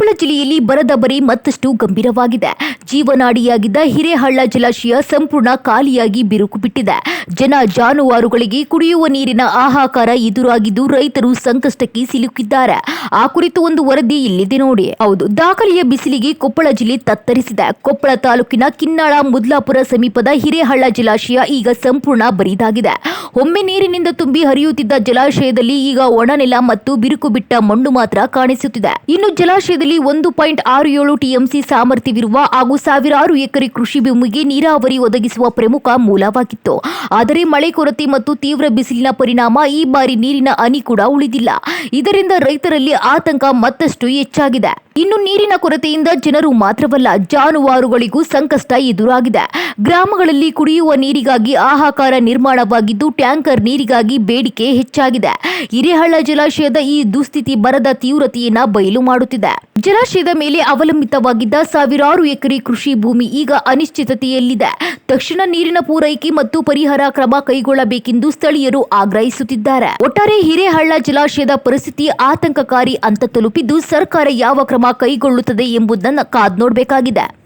ಕೊಪ್ಪಳ ಜಿಲ್ಲೆಯಲ್ಲಿ ಬರದ ಬರಿ ಮತ್ತಷ್ಟು ಗಂಭೀರವಾಗಿದೆ. ಜೀವನಾಡಿಯಾಗಿದ್ದ ಹಿರೇಹಳ್ಳ ಜಲಾಶಯ ಸಂಪೂರ್ಣ ಖಾಲಿಯಾಗಿ ಬಿರುಕು ಬಿಟ್ಟಿದೆ. ಜನ ಜಾನುವಾರುಗಳಿಗೆ ಕುಡಿಯುವ ನೀರಿನ ಹಾಹಾಕಾರ ಎದುರಾಗಿದ್ದು ರೈತರು ಸಂಕಷ್ಟಕ್ಕೆ ಸಿಲುಕಿದ್ದಾರೆ. ಆ ಕುರಿತು ಒಂದು ವರದಿ ಇಲ್ಲಿದೆ ನೋಡಿ. ಹೌದು, ದಾಖಲೆಯ ಬಿಸಿಲಿಗೆ ಕೊಪ್ಪಳ ಜಿಲ್ಲೆ ತತ್ತರಿಸಿದೆ. ಕೊಪ್ಪಳ ತಾಲೂಕಿನ ಕಿನ್ನಾಳ ಮುದ್ಲಾಪುರ ಸಮೀಪದ ಹಿರೇಹಳ್ಳ ಜಲಾಶಯ ಈಗ ಸಂಪೂರ್ಣ ಬರಿದಾಗಿದೆ. ಒಮ್ಮೆ ನೀರಿನಿಂದ ತುಂಬಿ ಹರಿಯುತ್ತಿದ್ದ ಜಲಾಶಯದಲ್ಲಿ ಈಗ ಒಣನೆಲ ಮತ್ತು ಬಿರುಕು ಬಿಟ್ಟ ಮಣ್ಣು ಮಾತ್ರ ಕಾಣಿಸುತ್ತಿದೆ. ಇನ್ನು ಜಲಾಶಯದಲ್ಲಿ 1.67 ಟಿಎಂಸಿ ಸಾಮರ್ಥ್ಯವಿರುವ ಹಾಗೂ ಸಾವಿರಾರು ಎಕರೆ ಕೃಷಿ ಭೂಮಿಗೆ ನೀರಾವರಿ ಒದಗಿಸುವ ಪ್ರಮುಖ ಮೂಲವಾಗಿತ್ತು. ಆದರೆ ಮಳೆ ಕೊರತೆ ಮತ್ತು ತೀವ್ರ ಬಿಸಿಲಿನ ಪರಿಣಾಮ ಈ ಬಾರಿ ನೀರಿನ ಹನಿ ಕೂಡ ಉಳಿದಿಲ್ಲ. ಇದರಿಂದ ರೈತರಲ್ಲಿ ಆತಂಕ ಮತ್ತಷ್ಟು ಹೆಚ್ಚಾಗಿದೆ. ಇನ್ನು ನೀರಿನ ಕೊರತೆಯಿಂದ ಜನರು ಮಾತ್ರವಲ್ಲ, ಜಾನುವಾರುಗಳಿಗೂ ಸಂಕಷ್ಟ ಎದುರಾಗಿದೆ. ಗ್ರಾಮಗಳಲ್ಲಿ ಕುಡಿಯುವ ನೀರಿಗಾಗಿ ಹಾಹಾಕಾರ ನಿರ್ಮಾಣವಾಗಿದ್ದು ಟ್ಯಾಂಕರ್ ನೀರಿಗಾಗಿ ಬೇಡಿಕೆ ಹೆಚ್ಚಾಗಿದೆ. ಹಿರೇಹಳ್ಳ ಜಲಾಶಯದ ಈ ದುಸ್ಥಿತಿ ಬರದ ತೀವ್ರತೆಯನ್ನ ಬಯಲು ಮಾಡುತ್ತಿದೆ. ಜಲಾಶಯದ ಮೇಲೆ ಅವಲಂಬಿತವಾಗಿದ್ದ ಸಾವಿರಾರು ಎಕರೆ ಕೃಷಿ ಭೂಮಿ ಈಗ ಅನಿಶ್ಚಿತತೆಯಲ್ಲಿದೆ. ತಕ್ಷಣ ನೀರಿನ ಪೂರೈಕೆ ಮತ್ತು ಪರಿಹಾರ ಕ್ರಮ ಕೈಗೊಳ್ಳಬೇಕೆಂದು ಸ್ಥಳೀಯರು ಆಗ್ರಹಿಸುತ್ತಿದ್ದಾರೆ. ಒಟ್ಟಾರೆ ಹಿರೇಹಳ್ಳ ಜಲಾಶಯದ ಪರಿಸ್ಥಿತಿ ಆತಂಕಕಾರಿ ಹಂತ ತಲುಪಿದ್ದು ಸರ್ಕಾರ ಯಾವ ಕ್ರಮ ಕೈಗೊಳ್ಳುತ್ತದೆ ಎಂಬುದನ್ನು ಕಾದು ನೋಡಬೇಕಾಗಿದೆ.